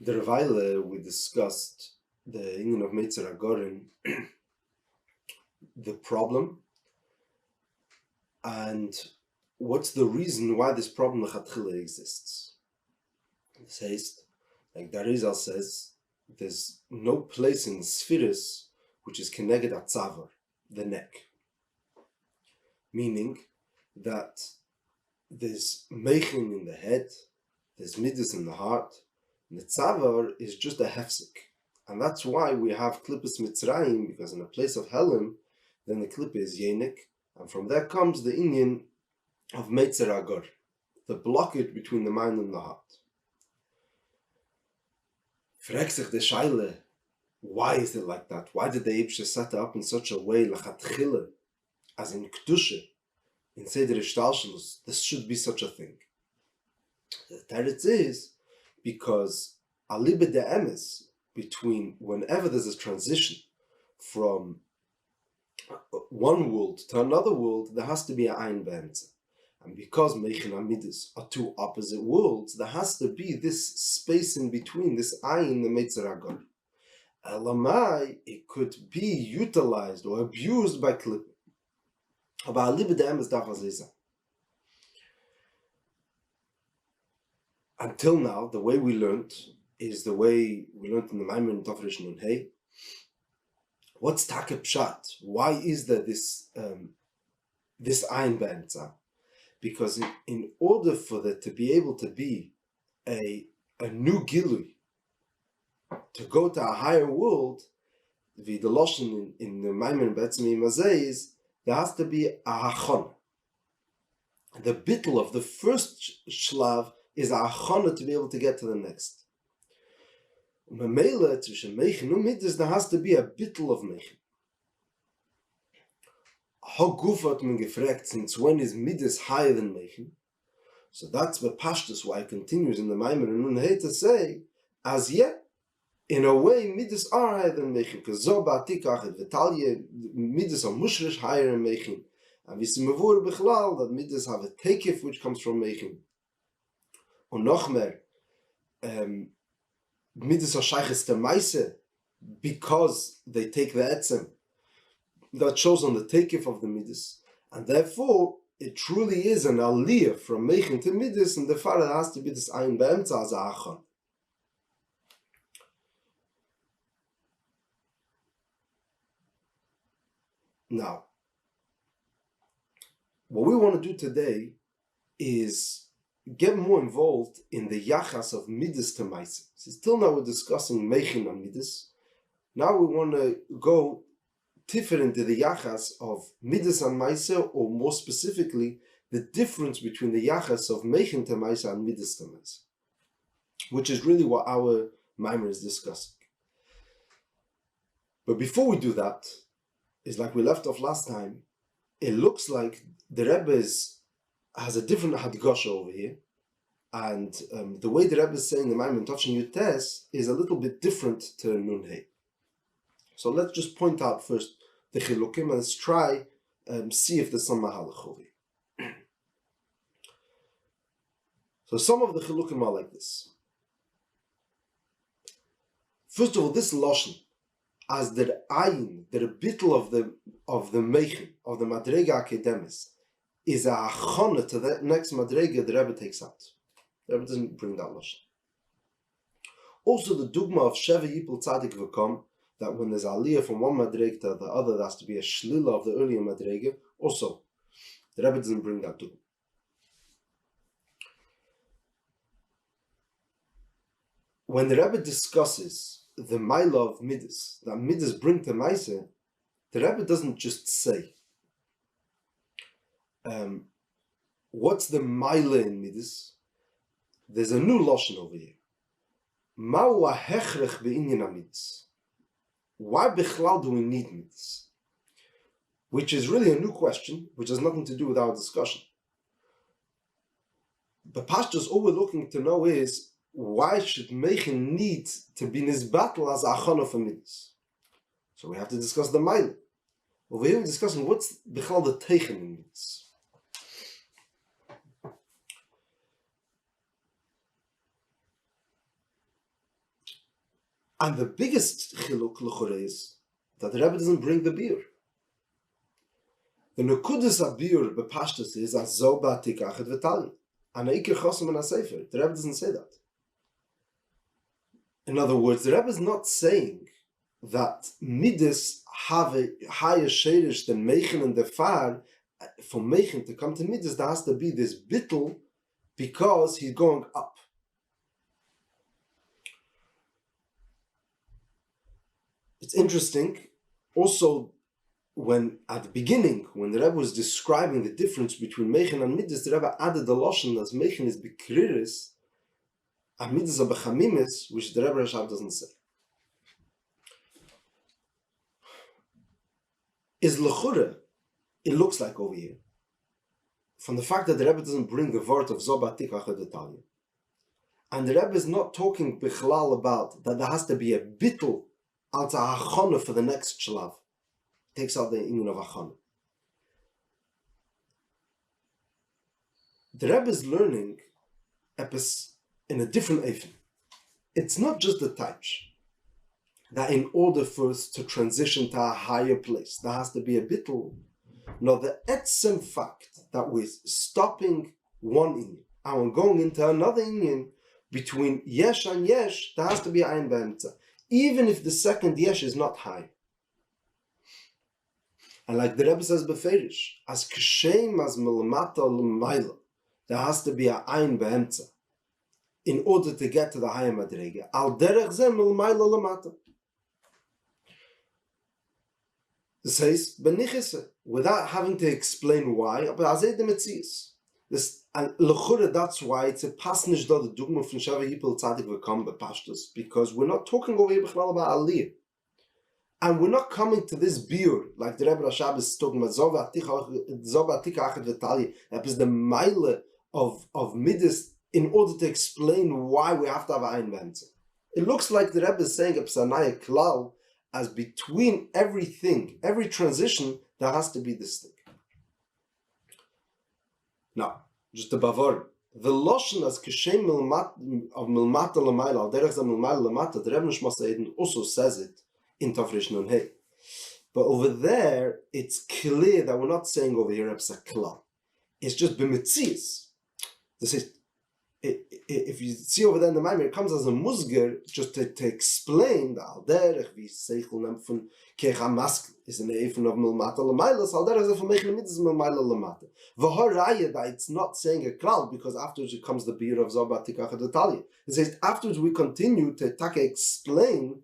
The Weile we discussed the union of Mitzrayim, the problem, and what's the reason why this problem lechatchila exists. It says, like the Arizal says, there's no place in Spheres which is connected at tzavar, the neck. Meaning that there's meichin in the head, there's midas in the heart, and the tzavar is just a hefsek. And that's why we have klippas Mitzrayim, because in a place of Helim, then the klippa is yenik, and from there comes the inyan of Meitzer Agor, the blockage between the mind and the heart. Fragt sich the Shaila, why is it like that? Why did the Eibshe set it up in such a way, lechatchila, as in Kedusha, in Seder Ishtalshalus, this should be such a thing? The teretz is because alibe de emes, between whenever there's a transition from one world to another world, there has to be an ayin be'emtza. And because Meichin and Midas are two opposite worlds, there has to be this space in between, this ayin, the Meitzer Agor. Elamai, it could be utilized or abused by Klippim. But alibe de emes darf HaZe. Until now, the way we learned is the way we learned in the Mamorim Tafresh Nun Hey. What's Take Pshat? Why is there this Ayin Be'emtza? Because in order for there to be able to be a new Gilui, to go to a higher world, the Loshen in the Mamorim Be'etzim HaZe is, there has to be a Hachon. The bittul of the first shlav is a Hachon to be able to get to the next. Mamela zwischen Meichin und Midas, there has to be a bittul of Meichin. Haguf hat man gefragt, since when is Midas higher than Meichin? So that's the Pashtus why it continues in the Mamorim Nun Hey to say, as yet, in a way, Midas are higher than Meichin, because zo ba'atik achet v'talye, Midas are mushrish higher than Meichin. And we see mevur bichlal that Midas have a tekif which comes from Meichin. Und noch mehr, Midas are shayches to Maise, because they take the etzem that shows on the takif of the Midas, and therefore it truly is an aliyah from Meichin to Midas, and therefore it has to be this ayin be'emtza as a achon. Now, what we want to do today is get more involved in the yachas of Midas to Maise. So till now we're discussing Meichin and Midas. Now we want to go different into the yachas of Midas and Maise, or more specifically, the difference between the yachas of Meichin to Maise and Midas to Maise, which is really what our Maimer is discussing. But before we do that, it's like we left off last time, it looks like the Rebbe has a different hadgasha over here, and the way the Rebbe is saying the Maimon Tafshin Yutes is a little bit different to Nun Hey. So let's just point out first the chilukim, and let's try see if there's some mahalach over here. So some of the chilukim are like this. First of all, this lashon, as the ayin, the bittul of the meichin, of the madrega akedemis, is a achana to the next madrega the Rebbe takes out. The Rebbe doesn't bring that lashon. Also, the dugma of Sheva Yipul Tzadik V'kom, that when there's aliyah from one madrega to the other, there has to be a shlila of the earlier madrega. Also, the Rebbe doesn't bring that dugma. When the Rebbe discusses the Maila of Midas, that Midas bring to Maise, the Rebbe doesn't just say, what's the Maila in Midas? There's a new lashon over here. Ma'u ha'hechrech be'inyan Midas. Why bichlal do we need Midas? Which is really a new question, which has nothing to do with our discussion. But Pashtus, all we're looking to know is, why should Meichin need to be nisbatel as achana for Midas? So we have to discuss the Maila. Over here we're discussing what's bichlal the teichen in Midas. And the biggest chiluk l'chore is that the Rebbe doesn't bring the beer. The nekudas abir bepashtus is as zo ba'tikach et v'tali. And ikir chosam and sefer. The Rebbe doesn't say that. In other words, the Rebbe is not saying that midas have a higher sherish than meichen and the far. For meichen to come to midas, there has to be this bittul because he's going up. It's interesting. Also, when at the beginning, when the Rebbe was describing the difference between meichen and midas, the Rebbe added the lashon as meichen is bekriris, and midas are bechamimis, which the Rebbe Rashab doesn't say. Is lechure, it looks like over here, from the fact that the Rebbe doesn't bring the word of Zoba Tikach Detalya. And the Rebbe is not talking bichlal about that there has to be a bittul out a hachana for the next shlav. Takes out the inyan of hachana. The Rebbe is learning in a different eifin. It's not just the touch that in order for us to transition to a higher place, there has to be a bittul. No, the etzem fact that we're stopping one inyan and we're going into another inyan, between yesh and yesh, there has to be ayin b'emtza, even if the second yesh is not high. And like the Rebbe says beferish, as kashem as milmata l'mayla, there has to be a ayin b'emtza in order to get to the higher madrege. Al derech zeh milmayla l'mata. It says benichese, without having to explain why, but HaZe the Yetzias. This and lechure, that's why it's a pasnish da the dugma from Sheva Yipel Tzadik v'kam bepashtus, because we're not talking over here b'chnal about aliyah, and we're not coming to this biur like the Rebbe Rashab is talking about zova atika achet v'tali. That is the mile of midas in order to explain why we have to have ayin b'emtza. It looks like the Rebbe is saying a psanaya klal, as between everything, every transition, there has to be this thing. Now, just the bavar, the loshen as kashem of milmata l'mayla, al derech zeh milmayla l'mata, the Rebbe Nishmas Eden also says it in Tafresh Nun Hey. But over there, it's clear that we're not saying over here Rebbe Klal. It's just b'metzias. This is, if you see over there in the Maimir, it comes as a musger just to explain that al derech vi seichel nem von kecha mask is an eifon of milmata l'mayla, so al derech zeh von meichen mitzvah milmayla l'mata. V'haraya that it's not saying a klal, because afterwards it comes the beer of Zoba Tikach Detalya. It says afterwards we continue to explain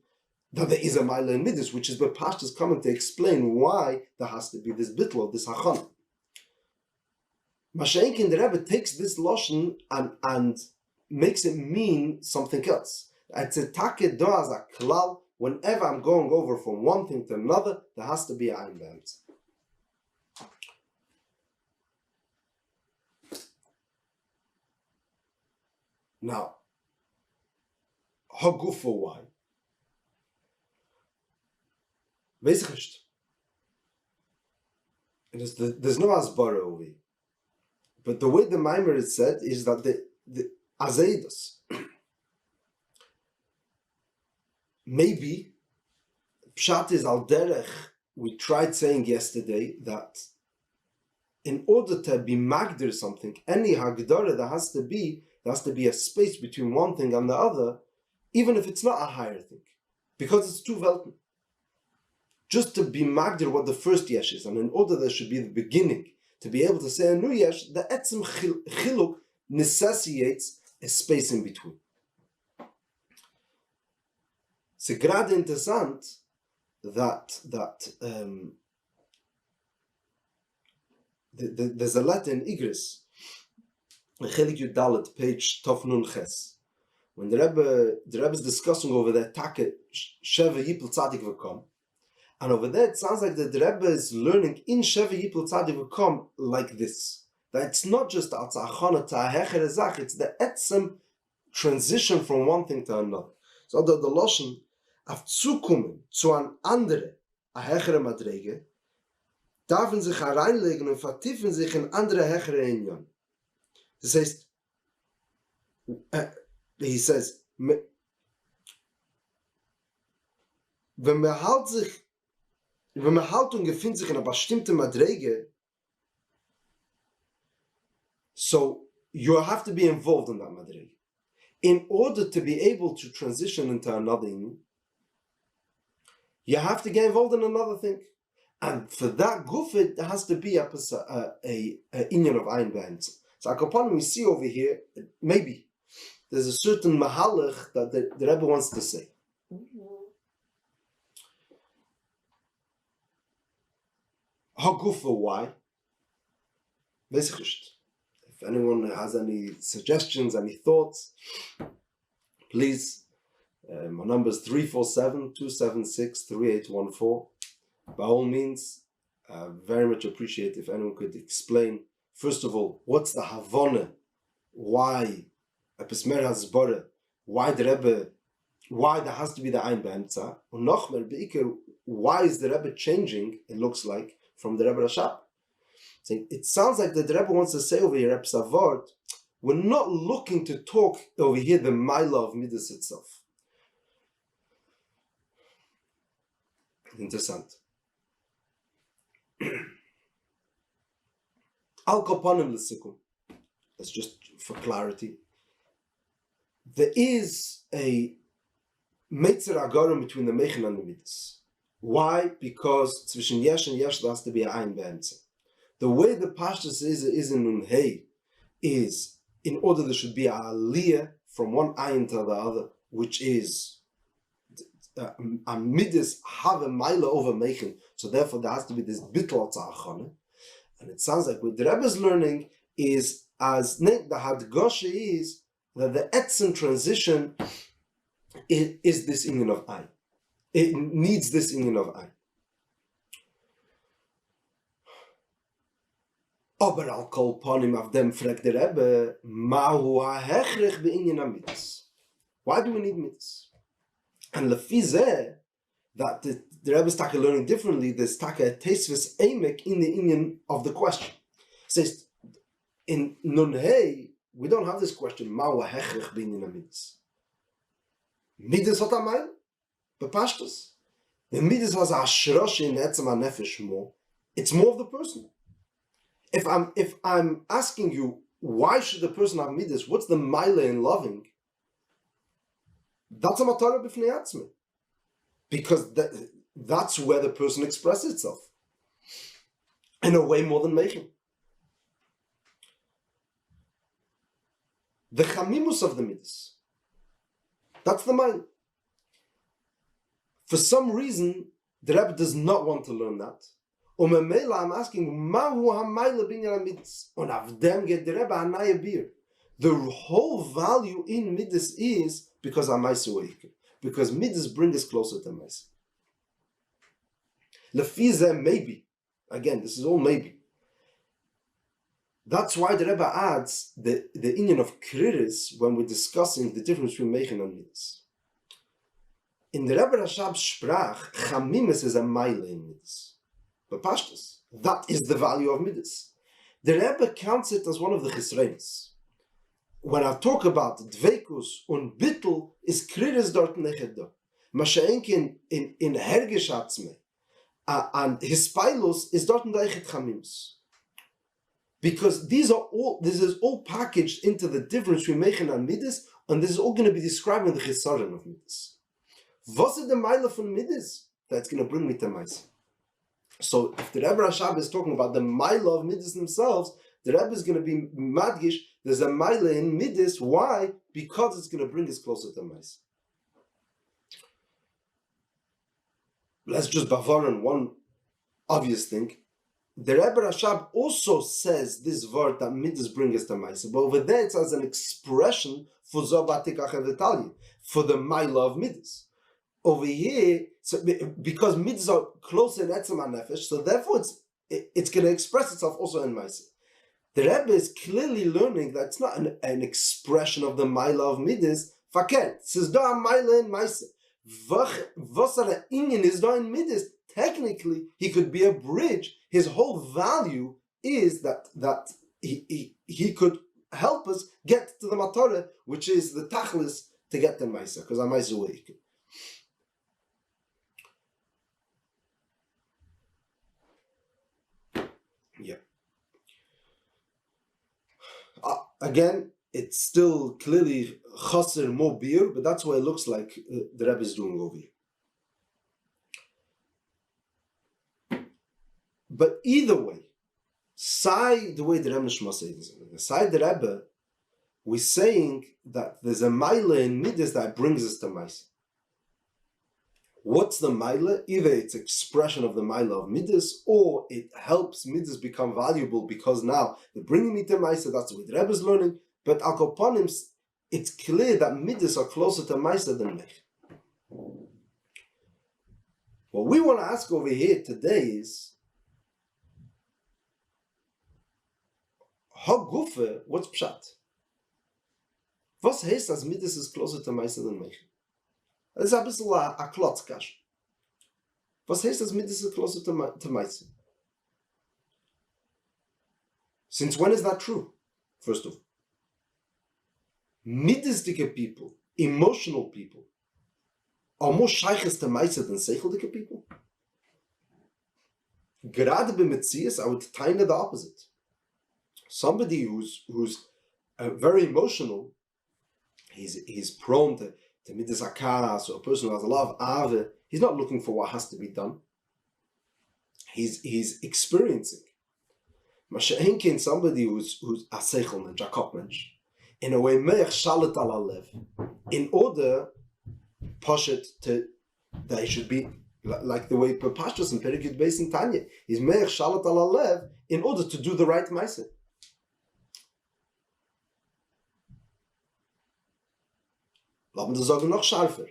that there is a Maila in Midas, which is where Pashtas is coming to explain why there has to be this bittul, this hachana. Mashenkin, the Rebbe takes this loshen and makes it mean something else. It's a take do as a klal. Whenever I'm going over from one thing to another, there has to be a ayin b'emtza. Now, hagufo why? Basically, there's no asbara over here. But the way the Maimer is said is that the Azeidos, maybe Pshat is al derech. We tried saying yesterday that in order to be magdir something, any hagdara there has to be a space between one thing and the other, even if it's not a higher thing, because it's two welten. Just to be magdir what the first yesh is, and in order there should be the beginning, to be able to say a new yesh, the etzem chiluk necessitates a space in between. It's gerade interessant that there's a letter in Igris, Chelik Yud Dalet, page Tov Nun Ches, when the Rebbe is discussing over there, Take Sheva Yipel Tzadik V'Kom, and over there it sounds like that the Rebbe is learning in Sheva Yipel Tzadik V'Kom like this, that it's not just Al Tzachana to Hecher Ezach, it's the etzem transition from one thing to another. So the Loshen auf zukommen zu an andere, a Hechere Madrege, darfen sich hereinlegen und vertiefen sich in andere Hechere Inyan. Das heißt, he says, wenn man Haltung befindet sich in einer bestimmten Madrege, so you have to be involved in that Madrege. In order to be able to transition into another inyan, you have to get involved in another thing. And for that gufit, there has to be a inyan of Ein Be'emetza. So Akapanim, we see over here, maybe there's a certain mahalach that the Rebbe wants to say. Hagufa, why? If anyone has any suggestions, any thoughts, please. My number is 347-276-3814. By all means, very much appreciate if anyone could explain, first of all, what's the Havana? Why a Pesmer HaZe, why the Rebbe, why there has to be the Ein Be'emetza? And nochmer, be'iker, why is the Rebbe changing, it looks like, from the Rebbe Rashab? So it sounds like that the Rebbe wants to say over here, Rebbe Savard, we're not looking to talk over here the Maila of Midas itself. Interessant. Al Kapanim l'sikum. That's just for clarity. There is a Meitzer Agarim between the Meichen and the Midas. Why? Because zwischen Yesh and Yesh there has to be an Ein Be'emetza. The way the Pashtus is in Nun-Hey is in order there should be a Aliyah from one Ein to the other, which is a Midas have a Maila over Meichen. So therefore there has to be this Bittul Tza'achane. And it sounds like what the Rebbe is learning is as the Hadgoshe is that the Etzem transition is this inyan of Ein. It needs this inyan of Ein. Aber al kol panim av dem fragt the Rebbe, mahu ha'hechrech be'inyan ha-midas. Why do we need midas? And lefi zeh, that the Rebbe is learning differently. There's a tesvis emek in the inyan of the question. It says in Nun-Hey, we don't have this question. Mahu ha'hechrech be'inyan ha-midas. Midas hat amayl, bepashtus. The midas has a ashrosh in etzem ha-nefesh more. It's more of the person. If I'm asking you, why should the person have midas? What's the maila in loving? That's a matara b'fnei atzmi. Because that's where the person expresses itself. In a way more than making. The chamimus of the midas. That's the maila. For some reason, the Rebbe does not want to learn that. I'm asking, the whole value in Midas is because because Midas bring us closer to Maisa. Lefize, maybe. Again, this is all maybe. That's why the Rebbe adds the inyan of kriris when we're discussing the difference between Meichen and Midas. In the Rebbe Rashab's sprach, Chamimis is a mile in Midas. But Pashtus, that is the value of Midas. The Rebbe counts it as one of the Chisreins. When I talk about Dveikus und Bittul, is Kriris dort nechedda. Masha'enkin in Hergish Atzme, and Hispailos is dort neichet Chamimis. Because this is all packaged into the difference between Meichen and Midas, and this is all going to be describing the Chisaron of Midas. Was is the Maila from Midas? That's going to bring me to Maisa. So if the Rebbe Rashab is talking about the Maila of Midas themselves, the Rebbe is going to be Madgish, there's a Maila in Midas. Why? Because it's going to bring us closer to Maisa. Let's just bavar on one obvious thing. The Rebbe Rashab also says this word that Midas bring us to Maisa, but over there it's as an expression for Zobatikach Evetali, for the Maila of Midas. Over here, so because midas are closer in etzem nefesh, so therefore it's going to express itself also in Maisa. The Rebbe is clearly learning that it's not an expression of the Maila of midas. Faket, says da Maila in Maisa. V'sara inyan is da in midas. Technically, he could be a bridge. His whole value is that he could help us get to the matara, which is the tachlis to get to Maisa, because Maisa way. again, it's still clearly chaser more beer, but that's what it looks like the Rebbe is doing over here. But either way, side the way the Rebbe Nishma says, side the Rebbe, we're saying that there's a mile in Midas that brings us to Maisa. What's the Maila? Either it's expression of the Maila of Midas, or it helps Midas become valuable because now they're bringing me to Maisa. That's what the Rebbe is learning. But Al Kopanim, it's clear that Midas are closer to Maisa than Mech. What we want to ask over here today is, Hagufe, what's Pshat? Was heißt, dass Midas is closer to Maisa than Mech? Das ist ein bisschen a Klotzkash. Was heißt, dass Midas is closer to Maisa? Since when is that true? First of all, Midasdike people, emotional people, are more shayches to Maisa than Secheldike people. Gerade bei Yetzias, I would time the opposite. Somebody who's very emotional, he's prone to Midas Akas, or a person who has a lot of Ave, he's not looking for what has to be done. He's experiencing. Masha'enkin, somebody who's a Seichel Mensch, a Kop Mensch, in a way, Meich Shalit ala Lev, in order, Poshet, that he should be, like the way Pashtus and Perikut Beis in Tanya, he's Meich Shalit ala Lev, in order to do the right Maaseh. Lassen wir sagen noch scharfer.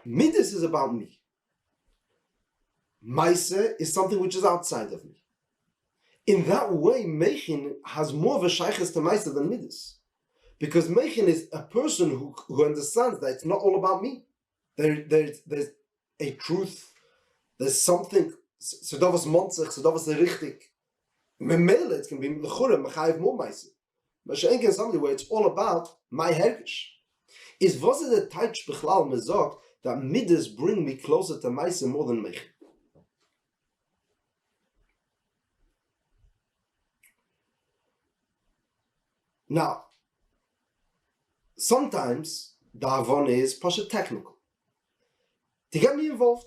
Midas is about me. Maaseh is something which is outside of me. In that way, Mechin has more of a shaykhis to Maaseh than Midas. Because Mechin is a person who understands that it's not all about me. There's a truth, there's something, so that was monzich, so that was richtig. Memele, it can be l'churem, mechayiv more Maaseh. But Shenken is something where it's all about my hergish. Is was it a taich bichlal mezog that Midas bring me closer to Maaseh more than Mechin? Now, sometimes the Avon is pasha technical. To get me involved.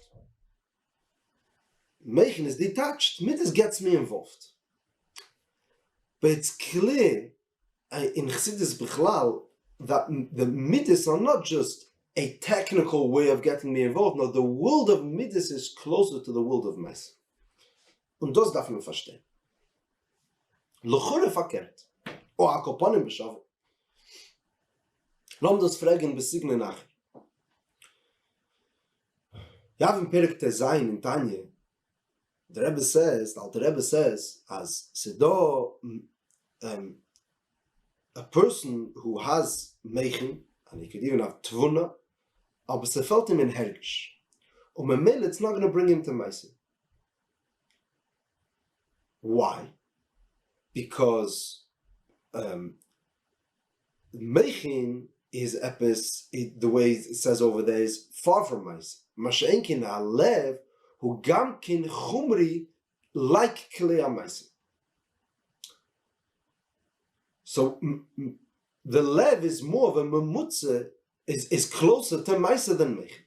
Mechin is detached. Midas gets me involved. But it's clear in Chassidus Bichlal that the Midas are not just a technical way of getting me involved. No, the world of Midas is closer to the world of Maaseh. Und das darf man verstehen. L'chure verkehrt. O a Kopanim beschaffen. Lass uns das fragen bis Signe nachher. Ja, wenn Perik Tezayin in Tanya, the Rebbe says, as Sedo, a person who has Mechin, and he could even have Tvuna, aber se fällt him in Hergish. Und Memel, it's not going to bring him to Maaseh. Why? Because Mechin is epis, the way it says over there, is far from Maaseh. Masha'enkin ha'lev, hu gam kin chumri, like Klei Maaseh. So the lev is more of a memutze, is closer to Maaseh than Mechin.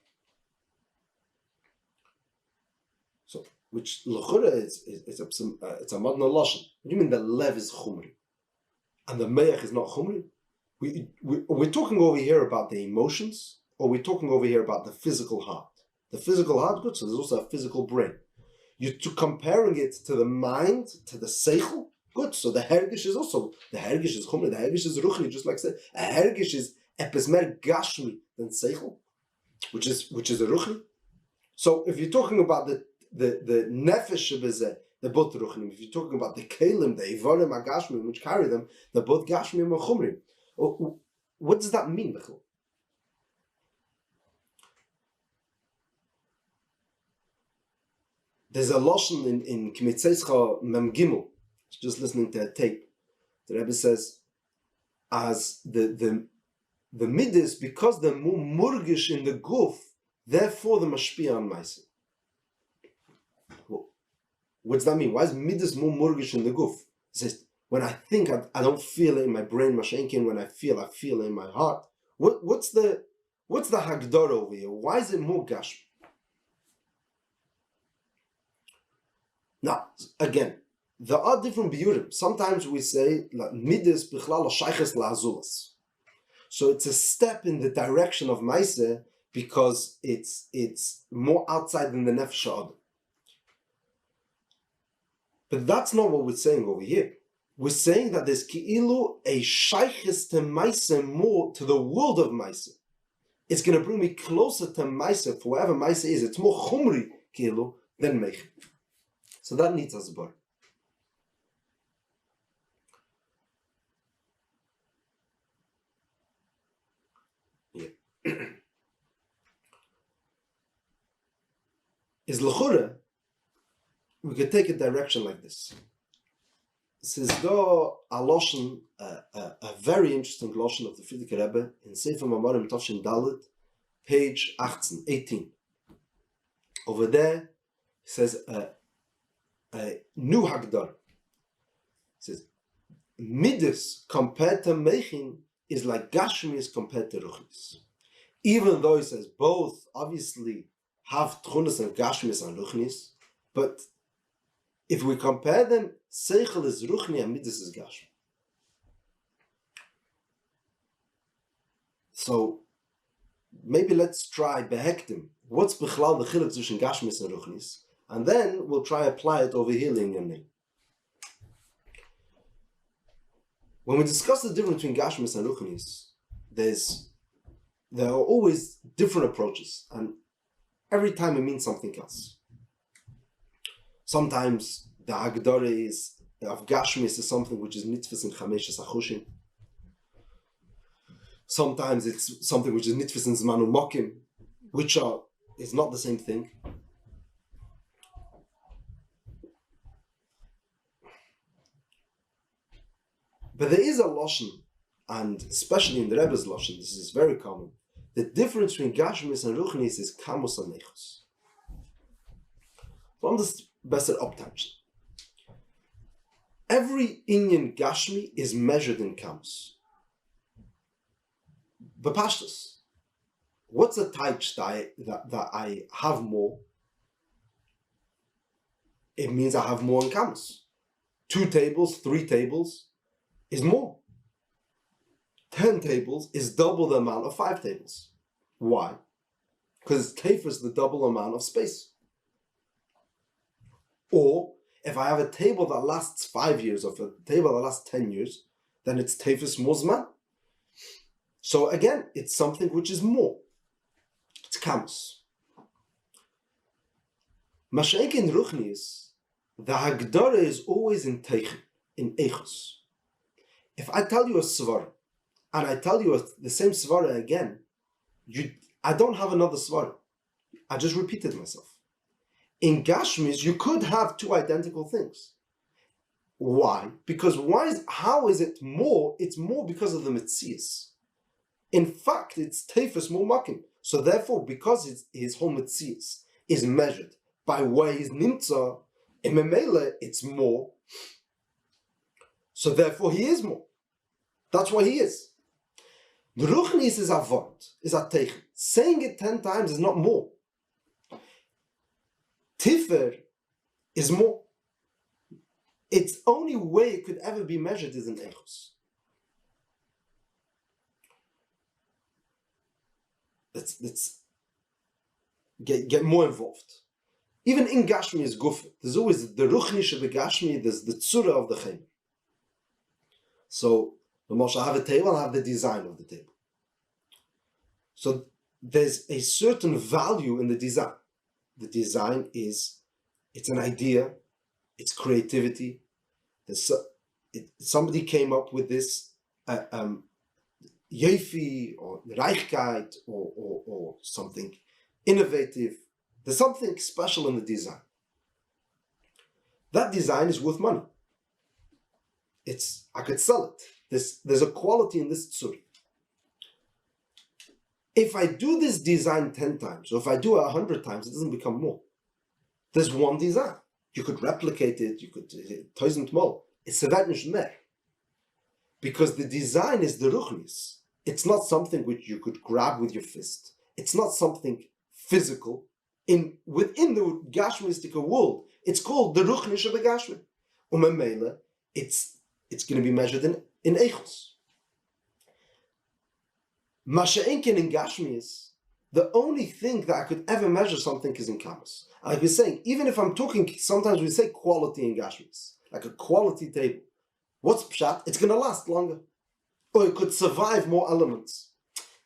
So, which l'chura it's a modern lashon. What do you mean the lev is chumri and the meich is not chumri? We're talking over here about the emotions, or we're talking over here about the physical heart. The physical heart, good. So there's also a physical brain. You're comparing it to the mind, to the seichel. Good, so the hergish is also, the hergish is chumri, the hergish is ruchni, just like I said. A hergish is epis mer gashmi than seichel, which is a ruchni. So if you're talking about the nefesh shebezeh, they're both ruchnim. If you're talking about the kelim, the ivarim agashmi, which carry them, they're both gashmi and chumri. What does that mean, Michal? There's a lashon in Kmitzeischa Mem Gimel. Just listening to a tape, the Rebbe says, as the midas, because they're more murgish in the guf, therefore the mashpia on Maaseh. What does that mean? Why is midas more murgish in the guf? It says when I think, I don't feel it in my brain, mashenkin. When I feel it in my heart. What's the hagdor over here? Why is it more gashmi? Now, again, there are different biurim. Sometimes we say midas bichlal shayches la'azulas. So it's a step in the direction of Maaseh because it's more outside than the nefesh ha'adam. But that's not what we're saying over here. We're saying that there's ki'ilu a shayches to Maaseh more to the world of Maaseh. It's going to bring me closer to Maaseh for whatever Maaseh is. It's more chumri ki'ilu than mech. So that needs asbar. Is l'chura, we could take a direction like this. This is a loshen, a very interesting loshen of the Frierdiker Rebbe in Sefer Mamorim Tafshin Dalet, page 18. Over there, he says a new hagdar. It says midas compared to mechin is like gashmis compared to ruchnis. Even though he says both obviously have tchunas and gashmis and ruchnis, but if we compare them, seichel is ruchni and midas is gashmi. So maybe let's try behektim. What's bichlal the chiluk zwischen gashmis and ruchnis? And then we'll try apply it over here in your name. When we discuss the difference between gashmis and ruchnis, there are always different approaches, and every time it means something else. Sometimes the hagdara is of gashmis is something which is nitfis in chameshes achushim. Sometimes it's something which is nitfis in zmanu mokim, which is not the same thing. But there is a loshen, and especially in the Rebbe's loshen, this is very common. The difference between gashmis and ruchnis is kamus and nechus. From this better uptouch. Every inyan gashmi is measured in kamus. Bepashtus. What's a taich that I have more? It means I have more in kamus. 2 tables, 3 tables is more. 10 tables is double the amount of 5 tables. Why? Because tefer is the double amount of space. Or if I have a table that lasts 5 years or a table that lasts 10 years, then it's tefus muzman. So again, it's something which is more. It's kamus. Mashaik in ruchnis, the hagdara is always in teich, in echos. If I tell you a svara, and I tell you the same svara again, I don't have another svara. I just repeated myself. In Gashmis, you could have 2 identical things. Why? Because how is it more? It's more because of the Yetzias. In fact, it's tefus more makim. So therefore, because his whole Yetzias is measured by where he's nimtza, in Memele, it's more. So therefore, he is more. That's why he is. The ruchnis is a vort, is a teichen. Saying it 10 times is not more. Tifer is more. Its only way it could ever be measured is in echos. Let's get more involved. Even in Gashmi is guf. There's always the ruchnish of the Gashmi, there's the tzura of the chem. So, I have a table, I have the design of the table. So there's a certain value in the design. The design it's an idea, it's creativity. Somebody came up with this Yefi or Reichkeit or something innovative. There's something special in the design. That design is worth money. I could sell it. There's a quality in this tzuri. If I do this design 10 times, or if I do it 100 times, it doesn't become more. There's one design. You could replicate it, you could tausend more. It's a wird nicht mehr. Because the design is the ruchnis. It's not something which you could grab with your fist. It's not something physical. Within the Gashmistic world, it's called the ruchnis of the Gashmi. Umemele, it's going to be measured in Eichos. Masha'enkin in Gashmis, the only thing that I could ever measure something is in Kamas. Like we're saying, even if I'm talking, sometimes we say quality in Gashmis, like a quality table. What's pshat? It's going to last longer. Or it could survive more elements.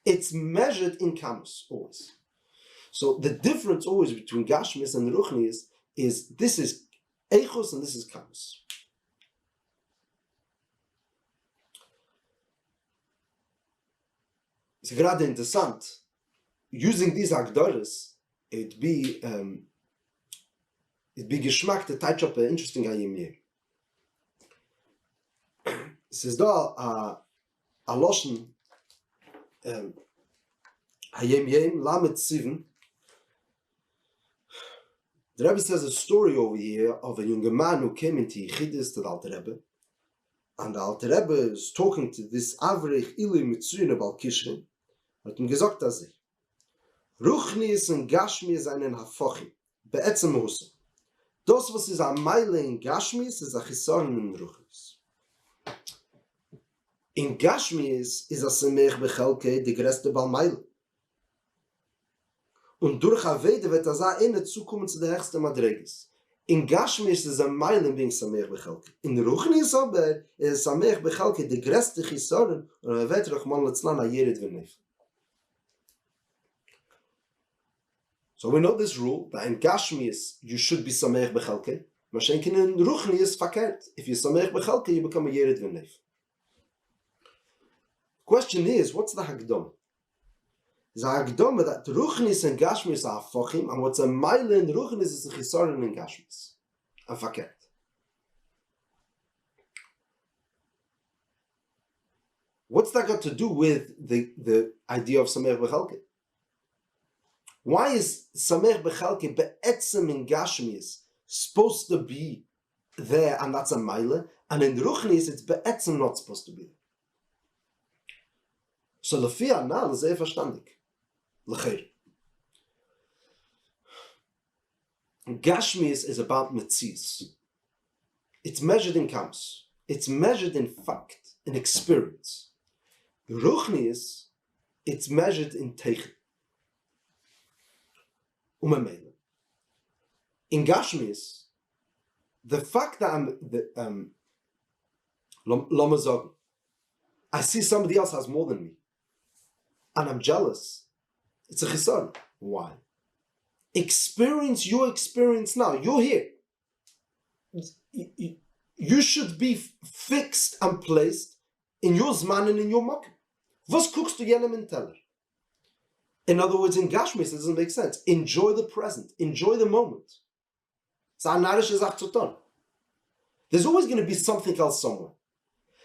It's measured in Kamas, always. So the difference always between Gashmis and Ruchni is this is Eichos and this is Kamas. It's gerade interessant. Using these Agdoras, it'd be Geschmack to touch up an interesting HaYom. Es ist da a Loschen HaYom Lamed 7. The Rebbe says a story over here of a young man who came into Yeshivos to the Alter Rebbe, and the Alter Rebbe is talking to this Avrich Ili Mitzrayim about Kishrin. Hat ihm gesagt, dass Ruchnis und Gashmis einen Hafochim, be'etzem Husse. Das, was ist am Meile in Gashmis, ist a Chisaron in Ruchnis. In Gashmis ist a Semech Bechelke die größte Balmeile. Und durch Avede wird das auch eine zukommen zu der höchsten Madreges. In Gashmis ist a Meile wegen Semech Bechelke. In Ruchnis aber ist Semech Bechelke die größte Chisaron und wird Rachman Letzlan a Yerid V'Nef. So we know this rule that in Gashmis you should be Sameach Bechelke. Mashenkin in Ruchni is fakert. If you're Sameach Bechelke, you become a Yerid V'Nef. Question is, what's the Hagdom? Is a Hagdom that Ruchnis and Gashmis are Fochim, and what's a Meile in Ruchnis is a Chisaron in Gashmis. And fakert. What's that got to do with the idea of Sameach Bechelke? Why is Samech Bechelke be'etzem in Gashmis supposed to be there and that's a Meile, and in Ruchnis it's be'etzem not supposed to be there? So Lefi Anal is sehr verstandig. Lecher. Gashmis is about Yetzias. It's measured in Kams. It's measured in fact, in experience. Ruchnis, it's measured in Teichen. In Gashmis, the fact that I see somebody else has more than me, and I'm jealous, it's a chisaron. Why? Experience your experience now. You're here. You should be fixed and placed in your zman and in your makom. Was guckst du jenem in Teller? In other words, in Gashmis, it doesn't make sense. Enjoy the present. Enjoy the moment. There's always going to be something else somewhere.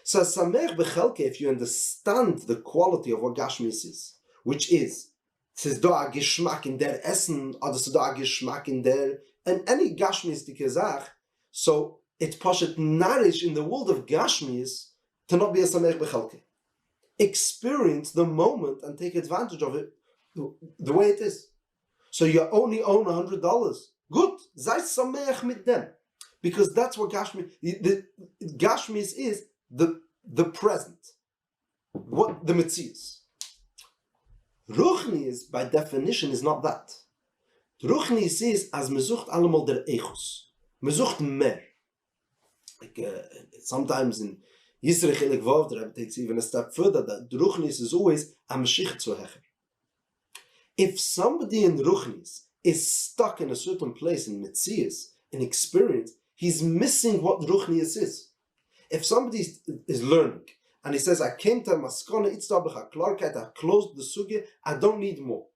So, Samech Bechelke, if you understand the quality of what Gashmis is, which is, es ist da a Geschmack in der Essen, oder es ist da a Geschmack in der, and any Gashmistige Sach, so it's poshet nourish in the world of Gashmis to not be a Samech Bechelke. Experience the moment and take advantage of it the way it is. So you only own $100. Good. Sei sameach mit dem. Because that's what Gashmis, the Gashmis is the present. What the Yetzias. Ruchnis, by definition, is not that. Ruchnis is as mesucht allemal der Eichos. Mesucht mer. Like sometimes in Yisrech Ilik Vav, the Rabbi takes even a step further, that Ruchnis is always a Meshich zu hecher. If somebody in Ruchnis is stuck in a certain place in Yetzias, in experience, he's missing what Ruchnis is. If somebody is learning, and he says, I came to Maskona, Itztabach, Klarkeit, I closed the Sugya, I don't need more.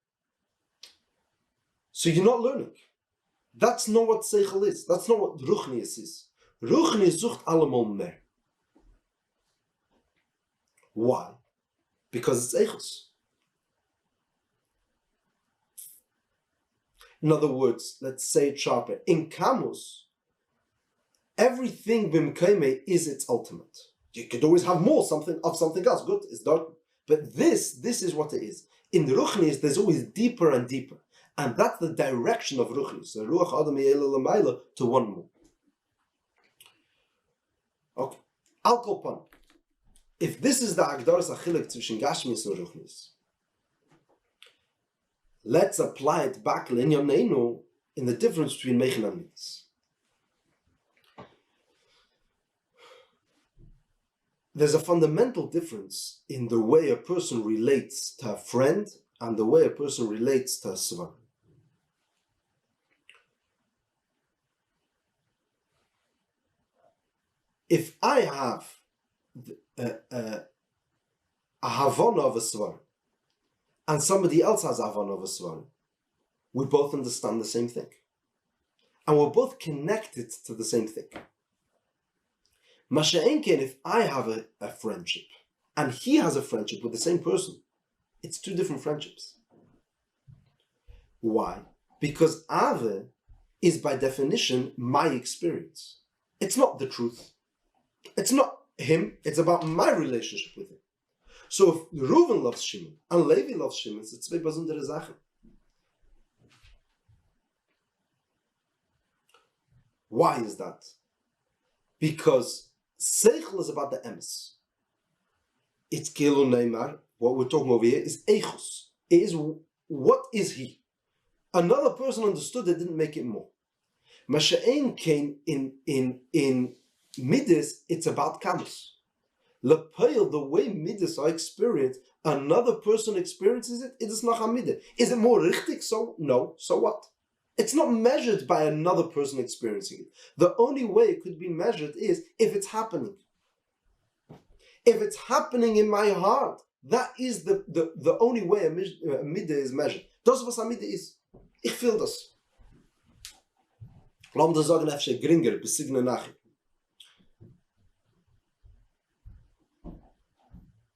So you're not learning. That's not what Seichel is. That's not what Ruchnis is. Ruchnis sucht allemal mehr. Why? Because it's Eichos. In other words, let's say it sharper. In Kamus, everything b'mkayme is its ultimate. You could always have more something else. Good, it's done. But this is what it is. In the Ruchnis, there's always deeper and deeper. And that's the direction of Ruchnis. The Ruach Adam Yela to one more. Okay. Al Kolpan. If this is the Agdaras Achilik zwischen Gashmis and Ruchnis, let's apply it back in the difference between Meichen and Mitzvahs. There's a fundamental difference in the way a person relates to a friend and the way a person relates to a svar. If I have a Havana of a svar and somebody else has a Havana of a svar, we both understand the same thing. And we're both connected to the same thing. Masha'enken, if I have a friendship and he has a friendship with the same person, it's two different friendships. Why? Because Ave is by definition my experience. It's not the truth. It's not him. It's about my relationship with him. So if Reuven loves Shimon and Levi loves Shimon, it's zwei besondere Sachen. Why is that? Because Seichel is about the emes. It's Kilo Neymar. What we're talking over here is Eichus. It is what is he? Another person understood it, didn't make it more. Masha'en came in Midas, it's about Kamus. Lepeil, the way Midas are experienced, another person experiences it, it is not Midah. Is it more richtig? So no. So what? It's not measured by another person experiencing it. The only way it could be measured is if it's happening. If it's happening in my heart, that is the only way a middah is measured. Das was a middah is. Ich fühl das. Lass uns sagen, efshe gringer, besigne nachher.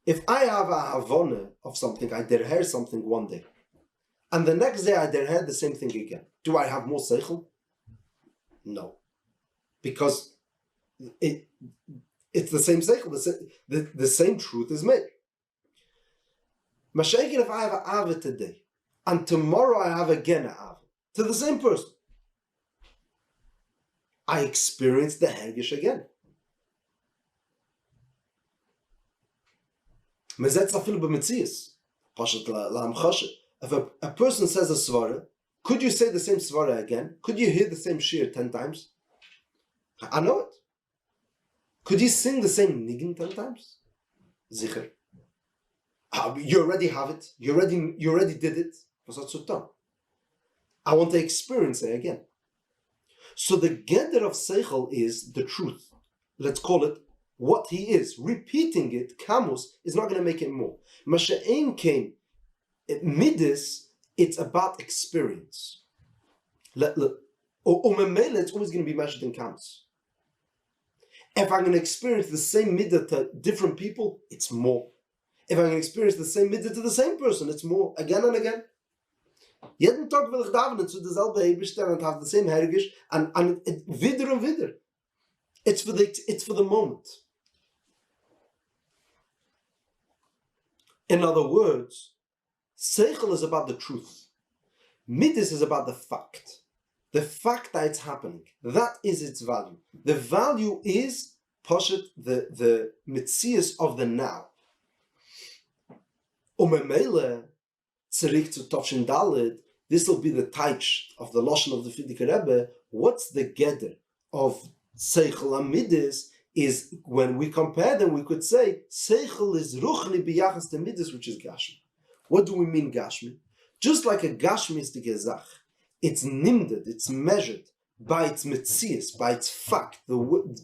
If I have a havana of something, I dare hear something one day, and the next day I dare hear the same thing again. Do I have more seichel? No. Because it's the same seichel, the same truth is made. Masha'ekin, if I have an ava today, and tomorrow I have again an ava, to the same person, I experience the hergish again. If a person says a svara, could you say the same svara again? Could you hear the same shiur 10 times? I know it. Could you sing the same niggin 10 times? Zicher. You already have it. You already did it. I want to experience it again. So the geder of seichel is the truth. Let's call it what he is. Repeating it, kamus, is not going to make it more. Masha'en came, midis, it's about experience. Memele, it's always going to be measured in kamus. If I'm going to experience the same midah to different people, it's more. If I'm going to experience the same midah to the same person, it's more, again and again. Jeden Tag will ich davenen zu derselbe Hebestern and have the same hergish and wieder und wieder. It's for the moment. In other words, seichel is about the truth. Midas is about the fact. The fact that it's happening. That is its value. The value is poshet the Yetzias of the now. Memele, tzarich zu Tovshin Daled, this will be the taich of the Lashon of the Frierdiker Rebbe. What's the geder of seichel and midas? Is when we compare them, we could say seichel is ruchni biyachas to midas, which is gashmi. What do we mean gashmi? Just like a gashmi is the gezach, it's nimded, it's measured by its metzias, by its fact,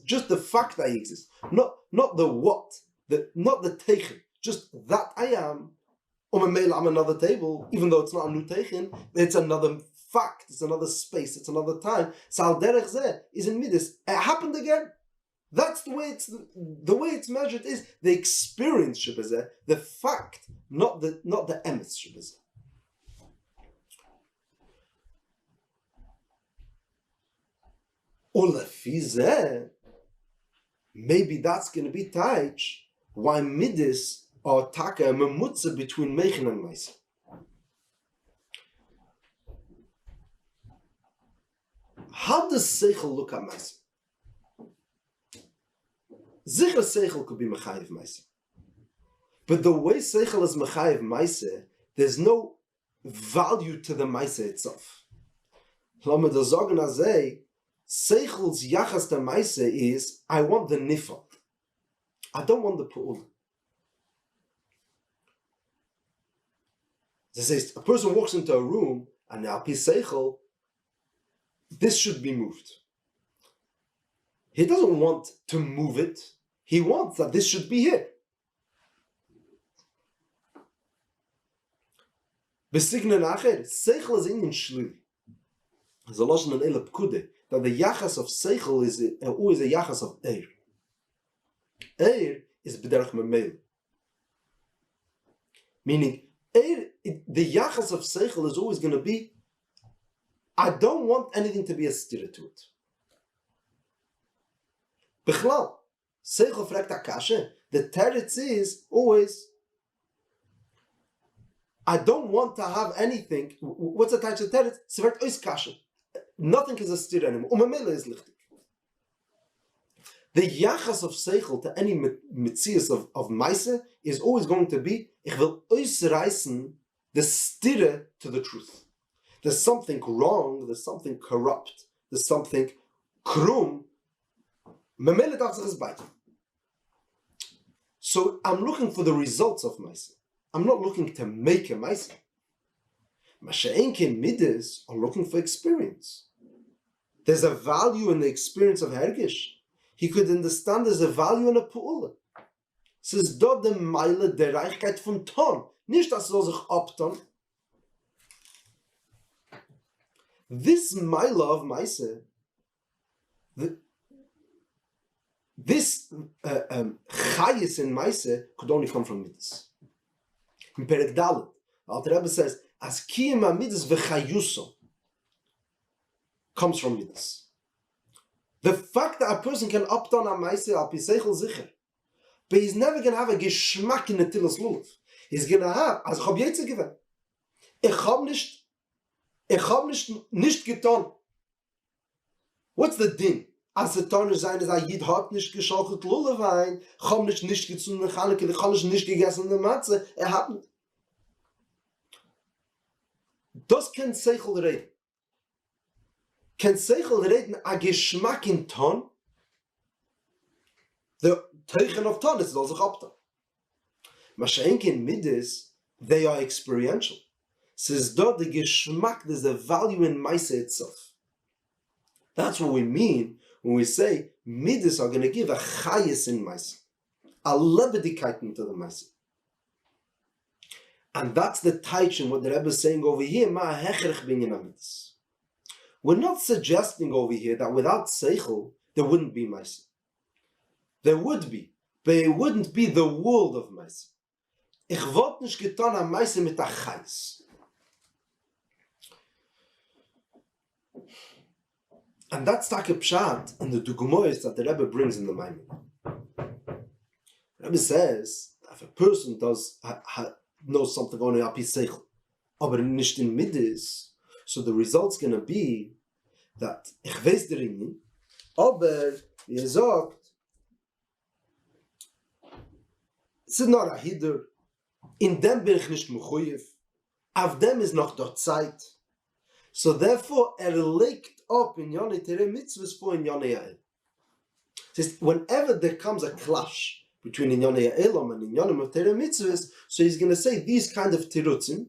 just the fact that I exist, not the what, not the teichen, just that I am. I'm another table, even though it's not a new teichen, it's another fact, it's another space, it's another time. So al derech zeh is in midas. It happened again. That's the way it's measured is the experience shebezeh, the fact, not the emes shebezeh. Olef. Lefizeh, maybe that's going to be taich why midis are taka a memutza between Meichen and Maisa. How does Seichel look at Maisa? Zichar Seichel could be Mechayev Maisa. But the way Seichel is Mechayev Maisa, there's no value to the Maisa itself. Lamed Zogen HaZe, Seichel's Yachas to Maisa is, I want the Nifal. I don't want the Pu'ul. It says, a person walks into a room, and Al Pi Seichel, this should be moved. He doesn't want to move it. He wants that this should be here. Besignen acher, Seichel is in Shlili. There's a lashon in Ele Pkude that the yachas of Seichel is always a yachas of Eir. Eir is b'derech memel. Meaning, Eir, the yachas of Seichel is always going to be, I don't want anything to be a stira to it. Bechlal, Seichel fragt akashe, the teretz is always, I don't want to have anything. What's the type of teretz? Severt ois kashe. Nothing is a stira anymore. Umamela is lichtig. The yachas of Seichel to any Yetzias of Maise is always going to be, ich will ausreißen the stira to the truth. There's something wrong, there's something corrupt, there's something krum. Memele darf sich es beiten. So I'm looking for the results of Maise. I'm not looking to make a Maise. Masha'enkin midas are looking for experience. There's a value in the experience of Hergish. He could understand there's a value in a Pu'ula. Es ist dort die Meile der Reichkeit von Ton. Nicht, dass er sich abton. This Meile of Maise, this Chayis in Maise could only come from Midas. In Perek Dalet, the Alter Rebbe says, as Kiyama Midas v'chayuso comes from Midas. The fact that a person can opt on a Maise al pi seichel sicher, but he's never going to have a geschmack in the Tilas Lulav. He's going to have, as ich hab jetzt given, ich hab nicht getan. What's the din? Als der Tone sein, dass Yid hat nicht geschaltet Lulawein, ich hab nicht gezogen, ich hab nicht gegessen in der Matze, hat nicht. Das kann Seichel reden. Kann Seichel reden a Geschmack in Ton? The Teichen of Ton is also Chapta. Mashenke in Midas, they are experiential. Says dort the Geschmack, there's a value in Maise itself. That's what we mean when we say Midas are going to give a Chayis in Maise. A Lebedigkeit to the Maise. And that's the Taichin, what the Rebbe is saying over here, Ma hechrech binyan Midas. We're not suggesting over here that without Seichel, there wouldn't be Maise. There would be, but it wouldn't be the world of Maise. Ich wollte nicht getan am Maise mit der Chayis. And that's like a pshat in the Dugumoyes that the Rebbe brings in the Maimon. The Rebbe says, if a person knows something only Api Seichel, aber nicht in Midas, so the result's going to be that ich weiß der Ringen, aber wie sagt, es ist noch ein Hider, in dem bin ich nicht mechuyev, auf dem ist noch dort Zeit. So therefore, legt up in Yonei Tere Mitzvahs for in Yonei Ya'el. Says whenever there comes a clash between in Yonei Ya'elam and in Yonei Tere Mitzvahs, so he's going to say these kind of tirutzim.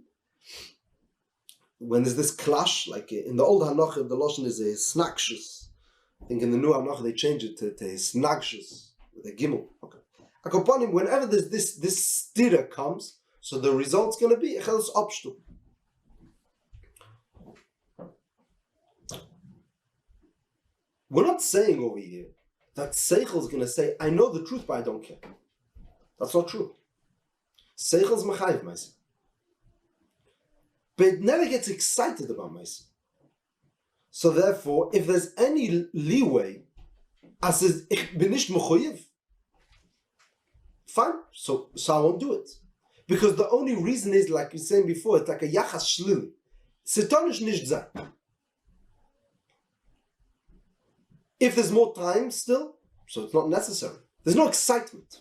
When there's this clash, like in the old Hanoch, the Lashon is a snakshus. I think in the new Hanoch they change it to snakshus with a gimel. Okay. Akoponim, whenever there's this stira comes, so the result's going to be echels abstum. We're not saying over here that Seichel is going to say, I know the truth, but I don't care. That's not true. Seichel's mechayiv Maise. But it never gets excited about Maise. So therefore, if there's any leeway As is, ich bin nicht mechuyev. Fine, so I won't do it. Because the only reason is, like we were saying before, it's like a yachas shlili. Sitonish nicht sein. If there's more time still, so it's not necessary. There's no excitement.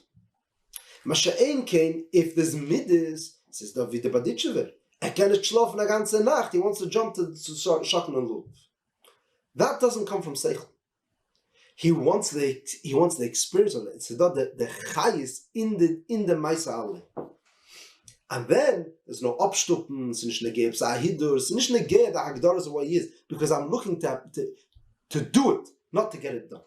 Masha'ein came, if there's midis, says da wieder baditchever. Can't schlafen the ganze Nacht. He wants to jump to Shachen and Lulav. That doesn't come from Seichel. He wants the experience of it. It's the chayis in the Maisa Ale. And then there's no upstuppen, it's nicht negeb sahidur, it's nicht negeb the Hagdaras of what he is, because I'm looking to do it, not to get it done.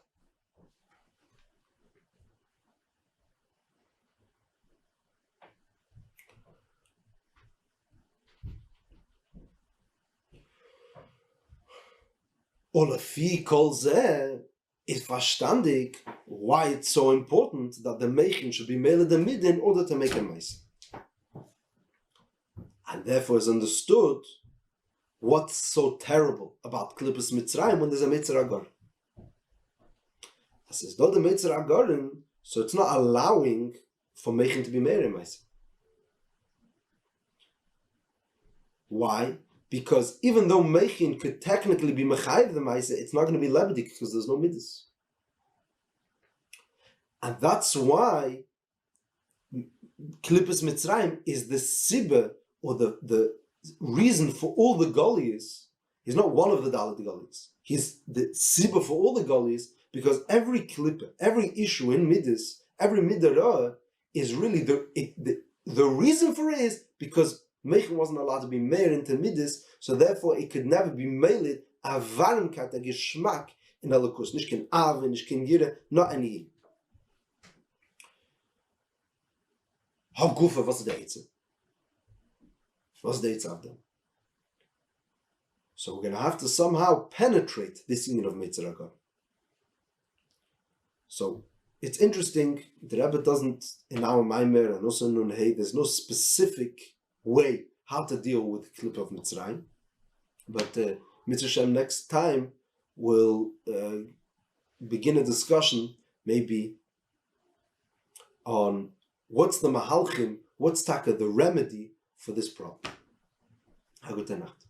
Olafi kol zeh is verstandig why it's so important that the Mechin should be made the mid in order to make a Maisa. And therefore is understood what's so terrible about Klippas Mitzrayim when there's a Mitzrayim Agar. As is not the Mitzrayim Agar, so it's not allowing for Mechin to be made in Maisa. Why? Because even though Mechin could technically be Mechayiv the Maisa, it's not going to be Lebedik because there's no Midas. And that's why Klippas Mitzrayim is the Sibba, or the reason for all the Golus. He's not one of the Dalit Golus. He's the Sibba for all the Golus, because every Klippa, every issue in Midas, every Midarah is really the reason for it is because Mechin wasn't allowed to be meir into Midas, so therefore it could never be meiled a varmkat, a geschmack in Elokus. Nicht kein Ave, nicht kein Yira, not any. How gufa, what's the Eitzah? What's the Eitzah of them? So we're going to have to somehow penetrate this union of Mitzrayim. So it's interesting, the Rebbe doesn't, in our Maimer and also in HaZe, there's no specific way how to deal with the clip of Mitzrayim. But Mitzrayim next time will begin a discussion maybe on what's the Mahalchim, what's Taka, the remedy for this problem. Have a good night.